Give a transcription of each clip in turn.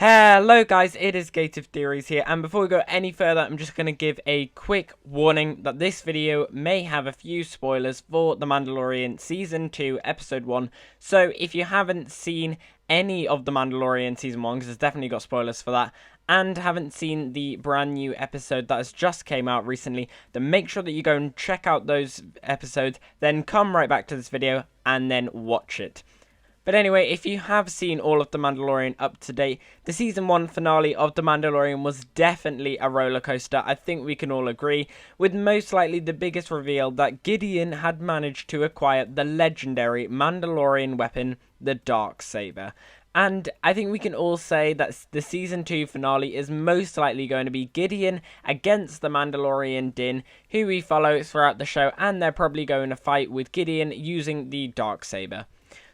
Hello guys, it is Gative Theories here, and before we go any further, I'm just going to give a quick warning that this video may have a few spoilers for The Mandalorian Season 2, Episode 1, so if you haven't seen any of The Mandalorian Season 1, because it's definitely got spoilers for that, and haven't seen the brand new episode that has just came out recently, then make sure that you go and check out those episodes, then come right back to this video, and then watch it. But anyway, if you have seen all of The Mandalorian up to date, the Season 1 finale of The Mandalorian was definitely a roller coaster, I think we can all agree, with most likely the biggest reveal that Gideon had managed to acquire the legendary Mandalorian weapon, the Darksaber. And I think we can all say that the Season 2 finale is most likely going to be Gideon against the Mandalorian Din, who we follow throughout the show, and they're probably going to fight with Gideon using the Darksaber.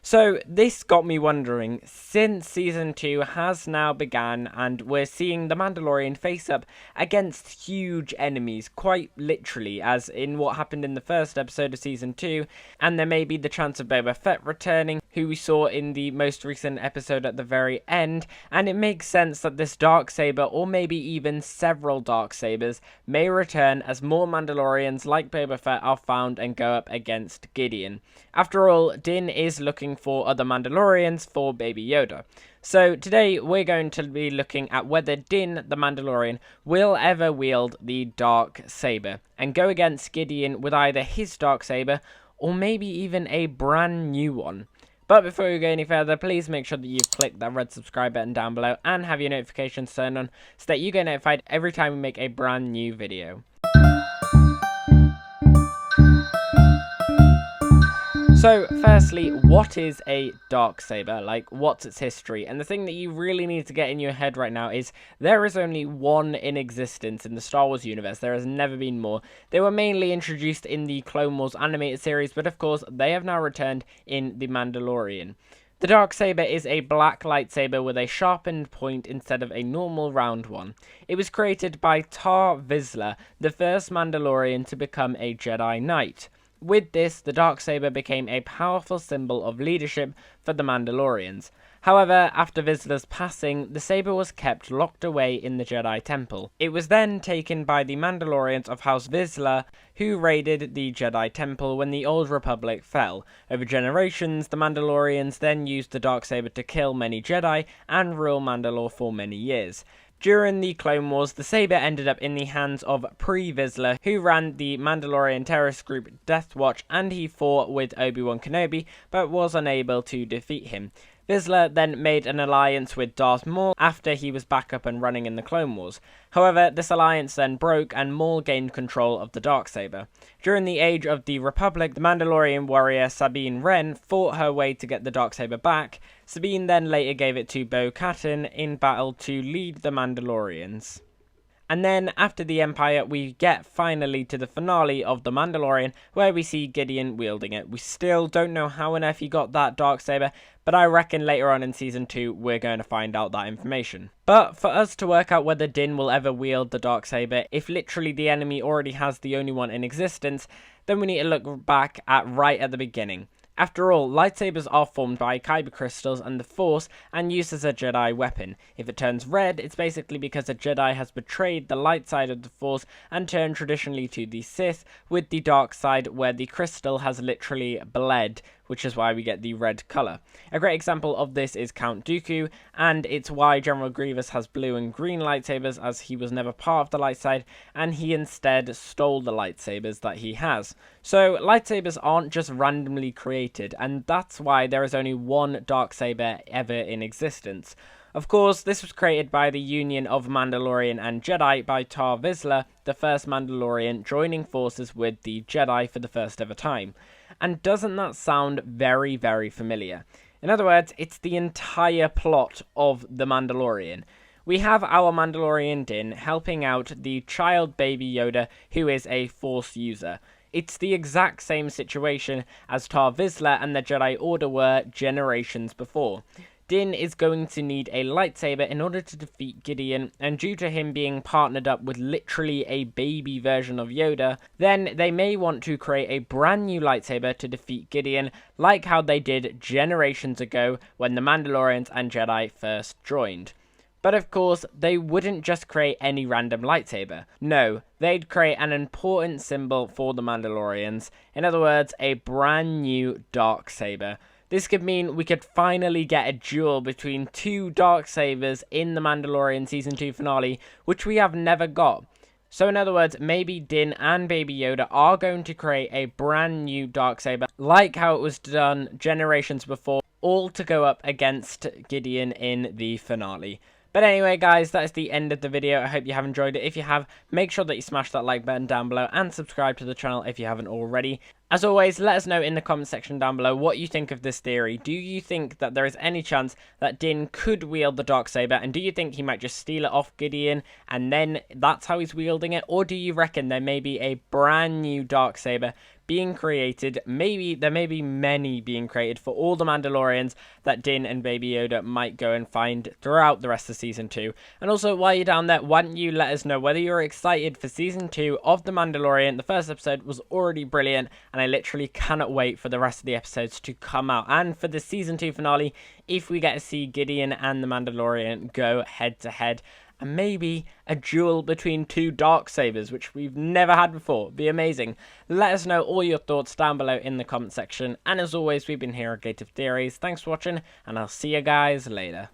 So this got me wondering, since Season 2 has now begun and we're seeing the Mandalorian face up against huge enemies, quite literally, as in what happened in the first episode of Season 2, and there may be the chance of Boba Fett returning, who we saw in the most recent episode at the very end, and it makes sense that this Darksaber, or maybe even several Darksabers, may return as more Mandalorians like Boba Fett are found and go up against Gideon. After all, Din is looking for other Mandalorians for Baby Yoda. So today we're going to be looking at whether Din the Mandalorian will ever wield the Darksaber and go against Gideon with either his Darksaber or maybe even a brand new one. But before we go any further, please make sure that you've clicked that red subscribe button down below and have your notifications turned on so that you get notified every time we make a brand new video. So, firstly, what is a Darksaber? Like, what's its history? And the thing that you really need to get in your head right now is there is only one in existence in the Star Wars universe. There has never been more. They were mainly introduced in the Clone Wars animated series, but of course, they have now returned in The Mandalorian. The Darksaber is a black lightsaber with a sharpened point instead of a normal round one. It was created by Tar Vizsla, the first Mandalorian to become a Jedi Knight. With this, the Darksaber became a powerful symbol of leadership for the Mandalorians. However, after Vizsla's passing, the saber was kept locked away in the Jedi Temple. It was then taken by the Mandalorians of House Vizsla, who raided the Jedi Temple when the Old Republic fell. Over generations, the Mandalorians then used the Darksaber to kill many Jedi and rule Mandalore for many years. During the Clone Wars, the saber ended up in the hands of Pre-Vizsla, who ran the Mandalorian terrorist group Death Watch, and he fought with Obi-Wan Kenobi, but was unable to defeat him. Vizsla then made an alliance with Darth Maul after he was back up and running in the Clone Wars. However, this alliance then broke and Maul gained control of the Darksaber. During the Age of the Republic, the Mandalorian warrior Sabine Wren fought her way to get the Darksaber back. Sabine then later gave it to Bo-Katan in battle to lead the Mandalorians. And then, after the Empire, we get finally to the finale of The Mandalorian, where we see Gideon wielding it. We still don't know how on earth he got that Darksaber, but I reckon later on in Season 2, we're going to find out that information. But for us to work out whether Din will ever wield the Darksaber, if literally the enemy already has the only one in existence, then we need to look back at right at the beginning. After all, lightsabers are formed by kyber crystals and the Force and used as a Jedi weapon. If it turns red, it's basically because a Jedi has betrayed the light side of the Force and turned traditionally to the Sith, with the dark side where the crystal has literally bled, which is why we get the red colour. A great example of this is Count Dooku, and it's why General Grievous has blue and green lightsabers, as he was never part of the light side, and he instead stole the lightsabers that he has. So lightsabers aren't just randomly created, and that's why there is only one Darksaber ever in existence. Of course, this was created by the union of Mandalorian and Jedi by Tar Vizsla, the first Mandalorian joining forces with the Jedi for the first ever time. And doesn't that sound very, very familiar? In other words, it's the entire plot of The Mandalorian. We have our Mandalorian Din helping out the child Baby Yoda, who is a Force user. It's the exact same situation as Tar Vizsla and the Jedi Order were generations before. Din is going to need a lightsaber in order to defeat Gideon, and due to him being partnered up with literally a baby version of Yoda, then they may want to create a brand new lightsaber to defeat Gideon, like how they did generations ago when the Mandalorians and Jedi first joined. But of course, they wouldn't just create any random lightsaber. No, they'd create an important symbol for the Mandalorians. In other words, a brand new Darksaber. This could mean we could finally get a duel between two Darksabers in the Mandalorian Season 2 finale, which we have never got. So in other words, maybe Din and Baby Yoda are going to create a brand new Darksaber, like how it was done generations before, all to go up against Gideon in the finale. But anyway, guys, that is the end of the video. I hope you have enjoyed it. If you have, make sure that you smash that like button down below and subscribe to the channel if you haven't already. As always, let us know in the comment section down below what you think of this theory. Do you think that there is any chance that Din could wield the Darksaber? And do you think he might just steal it off Gideon and then that's how he's wielding it? Or do you reckon there may be a brand new Darksaber being created? Maybe there may be many being created for all the Mandalorians that Din and Baby Yoda might go and find throughout the rest of Season 2. And also, while you're down there, why don't you let us know whether you're excited for Season 2 of The Mandalorian. The first episode was already brilliant, and I literally cannot wait for the rest of the episodes to come out. And for the Season 2 finale, if we get to see Gideon and the Mandalorian go head to head, and maybe a duel between two Darksabers, which we've never had before. Be amazing. Let us know all your thoughts down below in the comment section. And as always, we've been here at Gate of Theories. Thanks for watching, and I'll see you guys later.